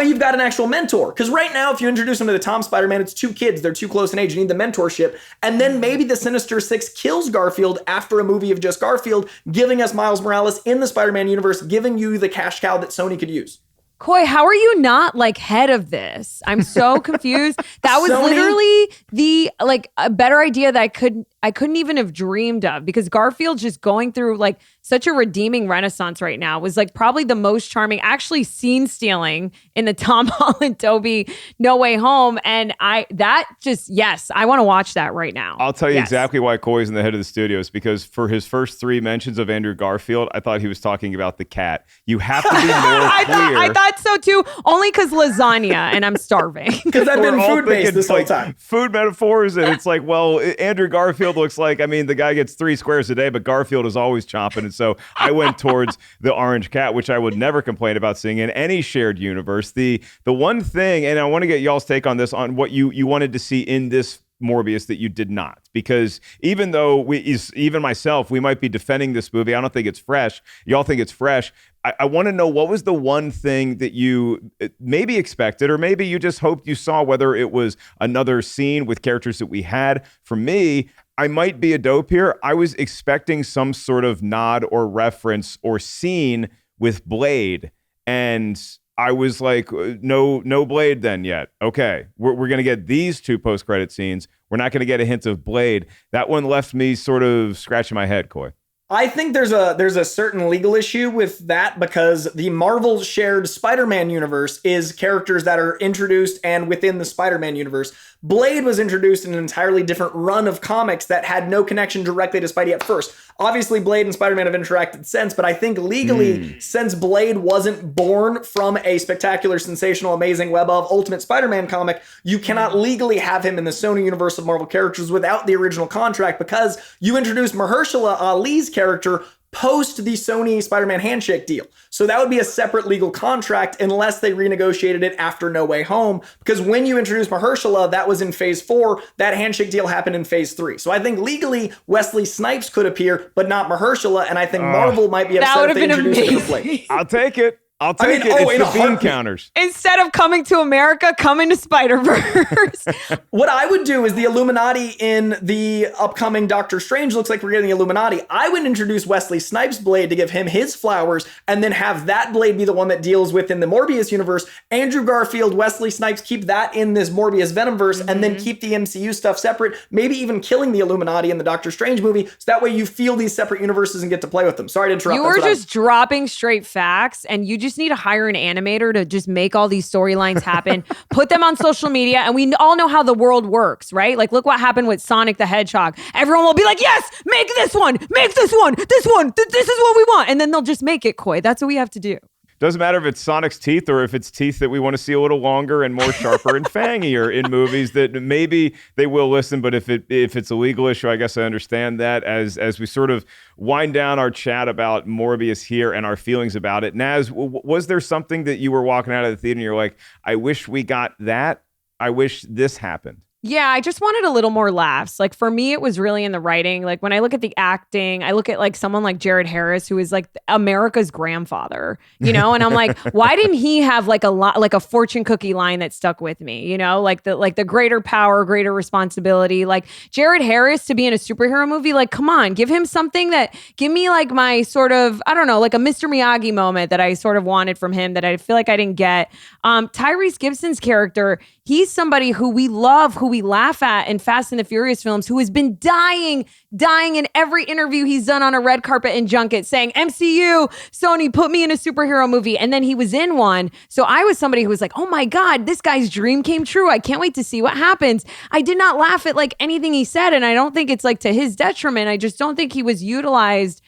you've got an actual mentor. Because right now, if you introduce him to the Tom Spider-Man, it's 2 kids. They're too close in age. You need the mentorship. And then maybe the Sinister Six kills Garfield after a movie of just Garfield, giving us Miles Morales in the Spider-Man universe, giving you the cash cow that Sony could use. Coy, how are you not head of this? I'm so confused. That was Sony? Literally a better idea that I couldn't even have dreamed of, because Garfield's just going through such a redeeming renaissance right now. Was probably the most charming, actually scene stealing in the Tom Holland Tobey No Way Home. And I want to watch that right now. I'll tell you exactly why Coy's in the head of the studios, because for his first 3 mentions of Andrew Garfield, I thought he was talking about the cat. You have to be more clear. I thought so too, only because lasagna and I'm starving. Because I've been food-based this whole time. Food metaphors, and it's Andrew Garfield looks the guy gets 3 squares a day, but Garfield is always chomping. And so I went towards the orange cat, which I would never complain about seeing in any shared universe. The one thing, and I want to get y'all's take on this, on what you wanted to see in this Morbius that you did not, because even though even myself, we might be defending this movie, I don't think it's fresh. Y'all think it's fresh. I want to know, what was the one thing that you maybe expected, or maybe you just hoped you saw, whether it was another scene with characters that we had. For me, I might be a dope here. I was expecting some sort of nod or reference or scene with Blade, and I was like, no Blade then yet. Okay, we're going to get these 2 post-credit scenes. We're not going to get a hint of Blade. That one left me sort of scratching my head, Coy. I think there's a certain legal issue with that, because the Marvel shared Spider-Man universe is characters that are introduced and within the Spider-Man universe. Blade was introduced in an entirely different run of comics that had no connection directly to Spidey at first. Obviously, Blade and Spider-Man have interacted since, but I think legally, since Blade wasn't born from a spectacular, sensational, amazing web of Ultimate Spider-Man comic, you cannot legally have him in the Sony universe of Marvel characters without the original contract, because you introduced Mahershala Ali's character post the Sony Spider-Man handshake deal. So that would be a separate legal contract unless they renegotiated it after No Way Home, because when you introduced Mahershala, that was in phase 4. That handshake deal happened in phase 3. So I think legally Wesley Snipes could appear, but not Mahershala, and I think Marvel might be upset if they introduce him to Blade. I'll take it. It's the bean counters. Instead of coming to America, coming to Spider-Verse. What I would do is the Illuminati in the upcoming Doctor Strange looks like we're getting the Illuminati. I would introduce Wesley Snipes' Blade to give him his flowers, and then have that Blade be the one that deals with in the Morbius universe. Andrew Garfield, Wesley Snipes, keep that in this Morbius Venomverse, and then keep the MCU stuff separate, maybe even killing the Illuminati in the Doctor Strange movie, so that way you feel these separate universes and get to play with them. Sorry to interrupt. You were just dropping straight facts, and you just need to hire an animator to just make all these storylines happen, put them on social media, and we all know how the world works, right? Look what happened with Sonic the Hedgehog. Everyone will be like, yes, make this one, this is what we want. And then they'll just make it, Coy. That's what we have to do. Doesn't matter if it's Sonic's teeth or if it's teeth that we want to see a little longer and more sharper and fangier in movies, that maybe they will listen. But if it's a legal issue, I guess I understand that. As we sort of wind down our chat about Morbius here and our feelings about it, Naz, was there something that you were walking out of the theater and you're like, I wish we got that? I wish this happened? Yeah, I just wanted a little more laughs. For me, it was really in the writing. When I look at the acting, I look at someone like Jared Harris, who is America's grandfather, and I'm like, why didn't he have a fortune cookie line that stuck with me? The greater power, greater responsibility. Jared Harris to be in a superhero movie, come on, give him something give me my sort of, I don't know, a Mr. Miyagi moment that I sort of wanted from him that I feel like I didn't get. Tyrese Gibson's character, he's somebody who we love, who we laugh at in Fast and the Furious films, who has been dying in every interview he's done on a red carpet and junket saying, MCU, Sony, put me in a superhero movie. And then he was in one. So I was somebody who was like, oh my God, this guy's dream came true. I can't wait to see what happens. I did not laugh at anything he said. And I don't think it's to his detriment. I just don't think he was utilized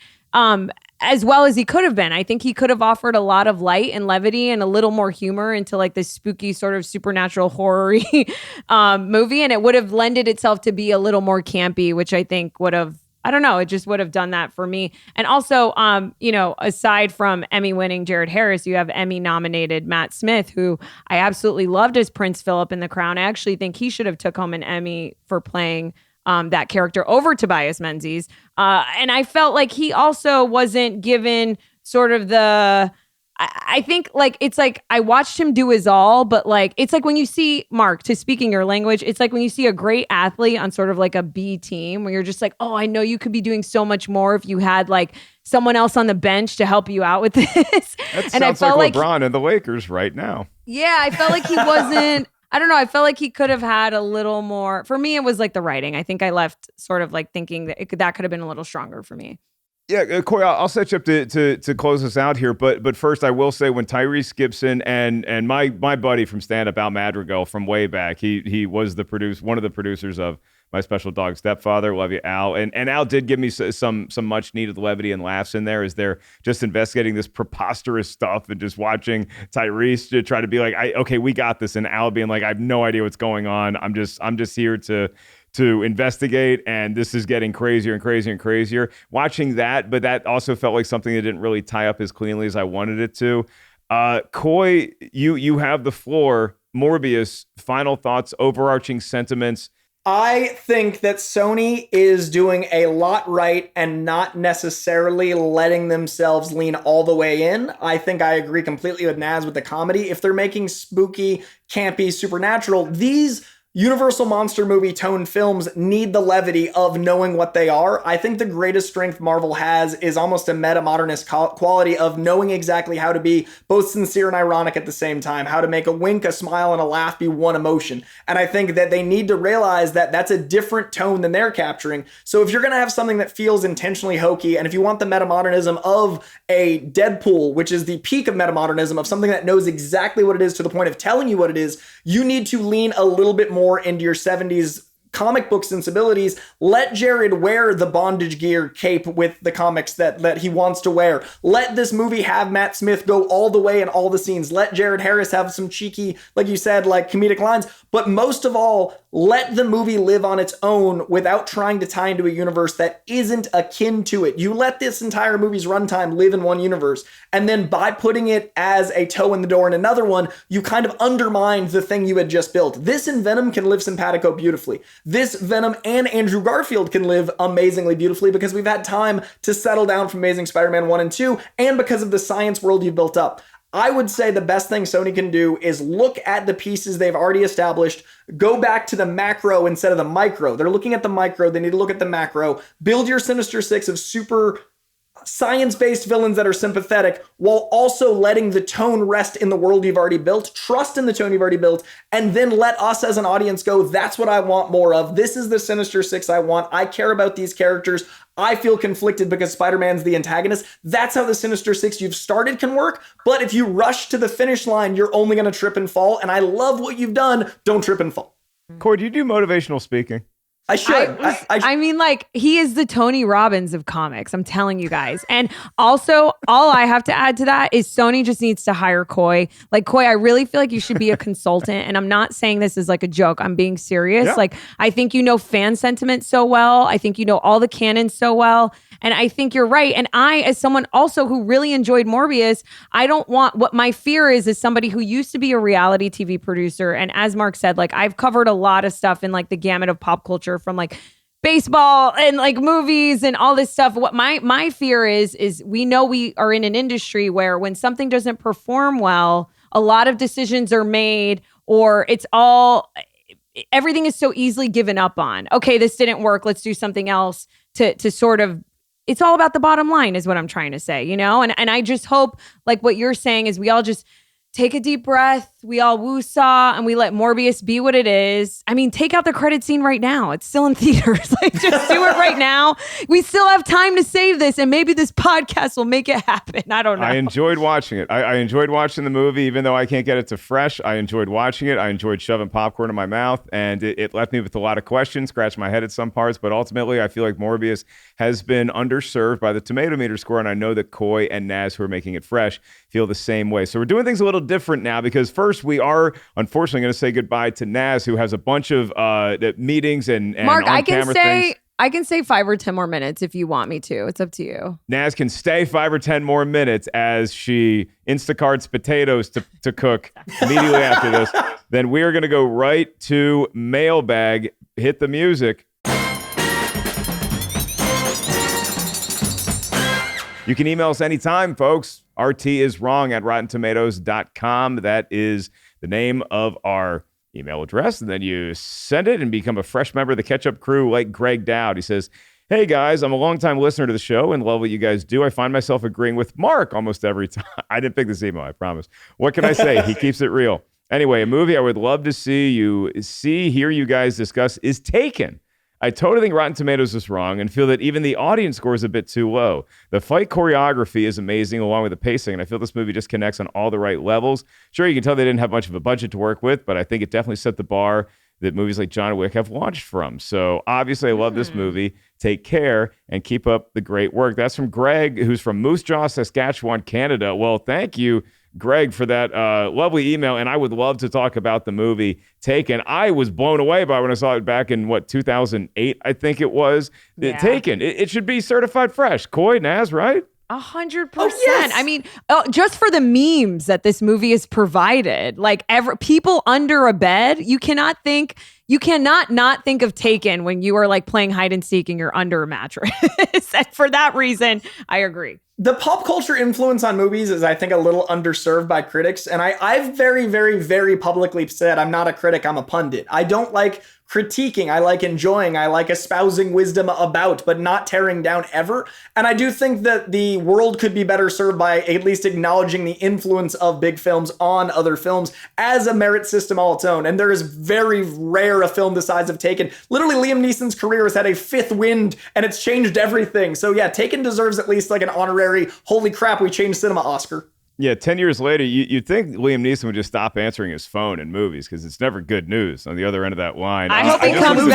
as well as he could have been. I think he could have offered a lot of light and levity and a little more humor into this spooky sort of supernatural horror-y movie, and it would have lended itself to be a little more campy, which I think would have I don't know, it just would have done that for me. And also, aside from Emmy-winning Jared Harris, you have Emmy-nominated Matt Smith, who I absolutely loved as Prince Philip in The Crown. I actually think he should have took home an Emmy for playing that character over Tobias Menzies. And I felt like he also wasn't given sort of I think like it's like I watched him do his all, but like it's like when you see Mark, to speaking your language, it's like when you see a great athlete on sort of like a B team where you're just like, oh, I know you could be doing so much more if you had like someone else on the bench to help you out with this. That And I sounds felt like LeBron and the Lakers right now. Yeah, I felt like he wasn't. I don't know. I felt like he could have had a little more. For me, it was like the writing. I think I left sort of like thinking that that could have been a little stronger for me. Yeah, Corey, I'll set you up to close us out here. But first, I will say when Tyrese Gibson and my buddy from stand-up, Al Madrigal from way back, he was one of the producers of My Special Dog Stepfather. Love you, Al. And Al did give me some much needed levity and laughs in there as they're just investigating this preposterous stuff and just watching Tyrese to try to be like, okay, we got this, and Al being like, I have no idea what's going on. I'm just here to investigate, and this is getting crazier and crazier and crazier. Watching that, but that also felt like something that didn't really tie up as cleanly as I wanted it to. Coy, you have the floor. Morbius, final thoughts, overarching sentiments. I think that Sony is doing a lot right and not necessarily letting themselves lean all the way in. I think I agree completely with Naz with the comedy. If they're making spooky, campy, supernatural, these Universal monster movie tone films need the levity of knowing what they are. I think the greatest strength Marvel has is almost a meta-modernist quality of knowing exactly how to be both sincere and ironic at the same time, how to make a wink, a smile, and a laugh be one emotion. And I think that they need to realize that that's a different tone than they're capturing. So if you're going to have something that feels intentionally hokey, and if you want the meta-modernism of a Deadpool, which is the peak of meta-modernism, of something that knows exactly what it is to the point of telling you what it is, you need to lean a little bit more into your 70s comic book sensibilities. Let Jared wear the bondage gear cape with the comics that he wants to wear. Let this movie have Matt Smith go all the way in all the scenes. Let Jared Harris have some cheeky, like you said, like comedic lines. But most of all, let the movie live on its own without trying to tie into a universe that isn't akin to it. You let this entire movie's runtime live in one universe, and then by putting it as a toe in the door in another one, you kind of undermine the thing you had just built. This and Venom can live simpatico beautifully. This Venom and Andrew Garfield can live amazingly beautifully because we've had time to settle down from Amazing Spider-Man 1 and 2 and because of the science world you've built up. I would say the best thing Sony can do is look at the pieces they've already established, go back to the macro instead of the micro. They're looking at the micro, they need to look at the macro, build your Sinister Six of super science-based villains that are sympathetic while also letting the tone rest in the world you've already built, trust in the tone you've already built, and then let us as an audience go, that's what I want more of. This is the Sinister Six I want. I care about these characters. I feel conflicted because Spider-Man's the antagonist. That's how the Sinister Six you've started can work, but if you rush to the finish line, you're only going to trip and fall, and I love what you've done. Don't trip and fall. Corey, do you do motivational speaking? I should. I mean, like, he is the Tony Robbins of comics. I'm telling you guys. And also, all I have to add to that is Sony just needs to hire Coy. Like, Coy, I really feel like you should be a consultant. And I'm not saying this as like a joke. I'm being serious. Yeah. Like, I think you know fan sentiment so well. I think you know all the canon so well. And I think you're right. And I, as someone also who really enjoyed Morbius, I don't want, what my fear is somebody who used to be a reality TV producer. And as Mark said, like, I've covered a lot of stuff in like the gamut of pop culture from like baseball and like movies and all this stuff. What my fear is we know we are in an industry where when something doesn't perform well, a lot of decisions are made, or everything is so easily given up on. Okay, this didn't work. Let's do something else to sort of, it's all about the bottom line is what I'm trying to say, you know? And I just hope, like what you're saying, is we all just take a deep breath, we all woo-saw, and we let Morbius be what it is. I mean, take out the credit scene right now. It's still in theaters. Like, just do it right now. We still have time to save this, and maybe this podcast will make it happen. I don't know. I enjoyed watching it. I enjoyed watching the movie, even though I can't get it to fresh. I enjoyed watching it. I enjoyed shoving popcorn in my mouth, and it left me with a lot of questions, scratched my head at some parts, but ultimately, I feel like Morbius has been underserved by the Tomatometer score, and I know that Coy and Naz, who are making it fresh, feel the same way. So we're doing things a little different now, because first we are unfortunately going to say goodbye to Naz, who has a bunch of meetings and Mark, I can say things. I can say 5 or 10 more minutes if you want me to. It's up to you. Naz can stay 5 or 10 more minutes as she Instacarts potatoes to cook immediately after this. Then we are going to go right to Mailbag. Hit the music. You can email us anytime, folks. rtiswrong@rottentomatoes.com. That is the name of our email address. And then you send it and become a fresh member of the Catch-Up crew like Greg Dowd. He says, hey, guys, I'm a longtime listener to the show and love what you guys do. I find myself agreeing with Mark almost every time. I didn't pick this email, I promise. What can I say? He keeps it real. Anyway, a movie I would love to hear you guys discuss is Taken. I totally think Rotten Tomatoes is wrong and feel that even the audience score is a bit too low. The fight choreography is amazing along with the pacing, and I feel this movie just connects on all the right levels. Sure, you can tell they didn't have much of a budget to work with, but I think it definitely set the bar that movies like John Wick have launched from. So obviously I love this movie. Take care and keep up the great work. That's from Greg, who's from Moose Jaw, Saskatchewan, Canada. Well, thank you, Greg, for that lovely email, and I would love to talk about the movie Taken. I was blown away by when I saw it back in, 2008, I think it was. Yeah. Taken. It should be certified fresh. Coy, Naz, right? 100%. Oh, yes. I mean, just for the memes that this movie has provided, like people under a bed, you cannot not think of Taken when you are like playing hide and seek and you're under a mattress. And for that reason, I agree. The pop culture influence on movies is, I think, a little underserved by critics. And I've very, very, very publicly said I'm not a critic, I'm a pundit. I don't like critiquing. I like enjoying. I like espousing wisdom about, but not tearing down ever. And I do think that the world could be better served by at least acknowledging the influence of big films on other films as a merit system all its own. And there is very rare a film the size of Taken. Literally, Liam Neeson's career has had a fifth wind and it's changed everything. So yeah, Taken deserves at least like an honorary, holy crap, we changed cinema Oscar. Yeah, 10 years later, you'd think Liam Neeson would just stop answering his phone in movies because it's never good news on the other end of that line. I hope he comes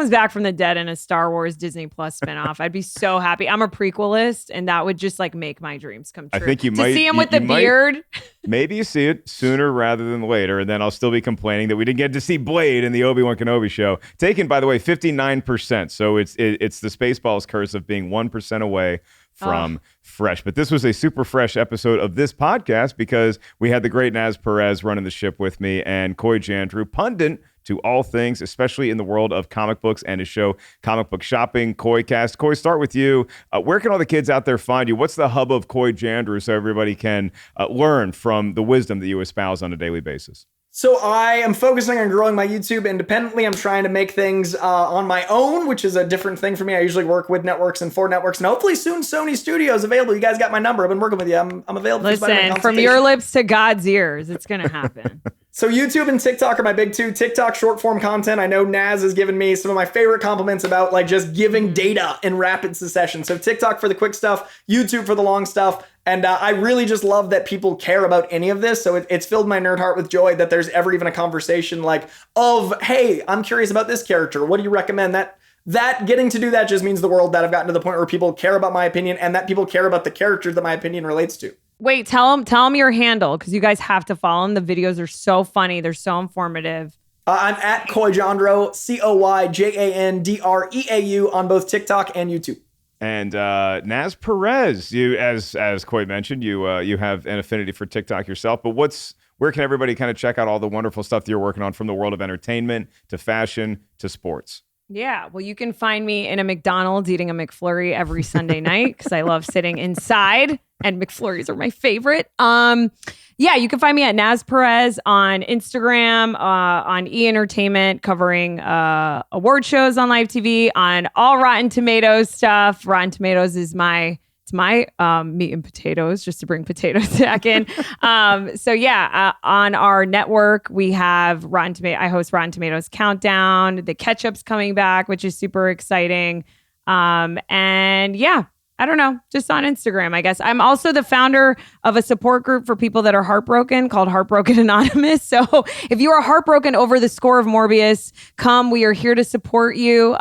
back from the dead in a Star Wars Disney Plus spinoff. I'd be so happy. I'm a prequelist, and that would just like make my dreams come true. I think you to might see him with the beard. Maybe you see it sooner rather than later, and then I'll still be complaining that we didn't get to see Blade in the Obi-Wan Kenobi show. Taken, by the way, 59%. So it's the Spaceballs curse of being 1% away from fresh. But this was a super fresh episode of this podcast because we had the great Naz Perez running the ship with me and Coy Jandrew, pundit to all things, especially in the world of comic books and his show, Comic Book Shopping, Coycast. Coy, start with you. Where can all the kids out there find you? What's the hub of Coy Jandrew so everybody can learn from the wisdom that you espouse on a daily basis? So I am focusing on growing my YouTube independently. I'm trying to make things on my own, which is a different thing for me. I usually work with networks and for networks, and hopefully soon Sony Studios available. You guys got my number. I've been working with you. I'm available. Listen, from your lips to God's ears, it's going to happen. So YouTube and TikTok are my big two. TikTok short form content. I know Naz has given me some of my favorite compliments about like just giving data in rapid succession. So TikTok for the quick stuff, YouTube for the long stuff. And I really just love that people care about any of this. So it's filled my nerd heart with joy that there's ever even a conversation like of, hey, I'm curious about this character. What do you recommend? That getting to do that just means the world that I've gotten to the point where people care about my opinion and that people care about the character that my opinion relates to. Wait, tell them your handle because you guys have to follow them. The videos are so funny. They're so informative. I'm at Coy Jandreau, CoyJandreau on both TikTok and YouTube. And Naz Perez, you as Coy mentioned, you have an affinity for TikTok yourself. But where can everybody kind of check out all the wonderful stuff that you're working on from the world of entertainment to fashion to sports? Yeah, well, you can find me in a McDonald's eating a McFlurry every Sunday night because I love sitting inside, and McFlurries are my favorite. Yeah, you can find me at Naz Perez on Instagram, on E! Entertainment, covering award shows on live TV, on all Rotten Tomatoes stuff. Rotten Tomatoes is my meat and potatoes, just to bring potatoes back in. So yeah, on our network, we have Rotten Tomatoes. I host Rotten Tomatoes Countdown. The Ketchup's coming back, which is super exciting. And yeah, I don't know, just on Instagram, I guess. I'm also the founder of a support group for people that are heartbroken called Heartbroken Anonymous. So if you are heartbroken over the score of Morbius, come. We are here to support you.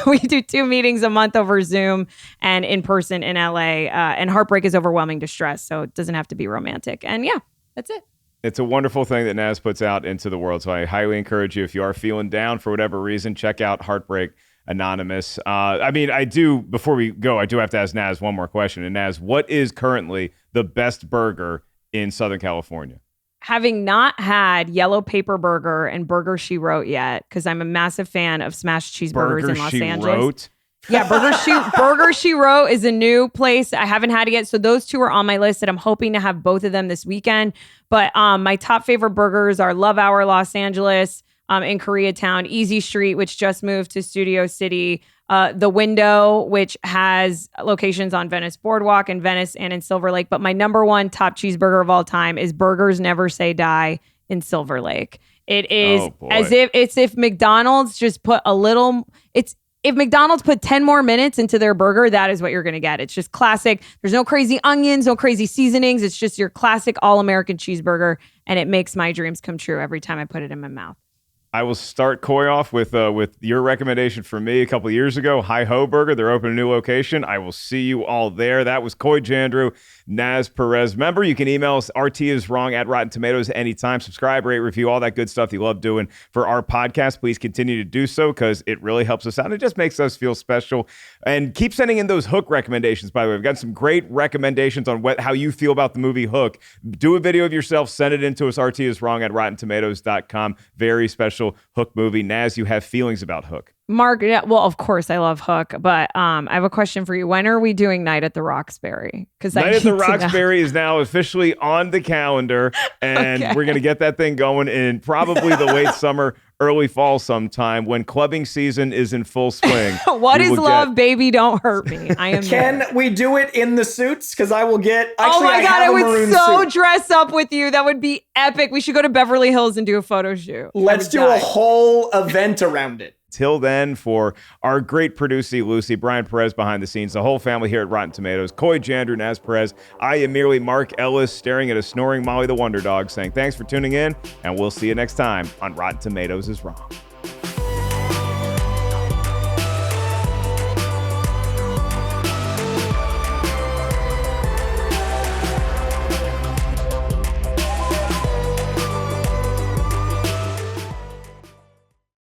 We do 2 meetings a month over Zoom and in person in LA. And heartbreak is overwhelming distress, so it doesn't have to be romantic. And yeah, that's it. It's a wonderful thing that Naz puts out into the world. So I highly encourage you, if you are feeling down for whatever reason, check out Heartbreak anonymous. I do, before we go, I do have to ask Naz one more question. And Naz, what is currently the best burger in Southern California? Having not had Yellow Paper Burger and Burger She Wrote yet, because I'm a massive fan of smashed cheeseburgers in Los Angeles. Yeah, Burger She Wrote is a new place. I haven't had it yet. So those two are on my list, and I'm hoping to have both of them this weekend. But my top favorite burgers are Love Hour Los Angeles in Koreatown, Easy Street, which just moved to Studio City, The Window, which has locations on Venice Boardwalk in Venice and in Silver Lake. But my number one top cheeseburger of all time is Burgers Never Say Die in Silver Lake. It is if McDonald's just put if McDonald's put 10 more minutes into their burger, that is what you're going to get. It's just classic. There's no crazy onions, no crazy seasonings. It's just your classic all-American cheeseburger, and it makes my dreams come true every time I put it in my mouth. I will start Coy off with your recommendation for me a couple of years ago, Hi Ho Burger. They're opening a new location. I will see you all there. That was Coy Jandreau, Naz Perez. Remember, you can email us, RTisWrong at Rotten Tomatoes anytime. Subscribe, rate, review, all that good stuff you love doing for our podcast. Please continue to do so because it really helps us out. It just makes us feel special. And keep sending in those Hook recommendations, by the way. We've got some great recommendations on how you feel about the movie Hook. Do a video of yourself. Send it in to us, RTisWrong at RottenTomatoes.com. Very special Hook movie. Naz, you have feelings about Hook. Mark, yeah, well, of course I love Hook, but I have a question for you. When are we doing Night at the Roxbury? Because Night at the Roxbury is now officially on the calendar, and we're going to get that thing going in probably the late summer, early fall sometime when clubbing season is in full swing. What is love, baby? Don't hurt me. I am. Can we do it in the suits? Because I will get. Actually, oh my God, I would so suit. dress up with you. That would be epic. We should go to Beverly Hills and do a photo shoot. Let's do a whole event around it. Till then, for our great producer, Lucy, Brian Perez behind the scenes, the whole family here at Rotten Tomatoes, Coy Jandreau, Naz Perez, I am merely Mark Ellis staring at a snoring Molly the Wonder Dog saying thanks for tuning in, and we'll see you next time on Rotten Tomatoes is Wrong.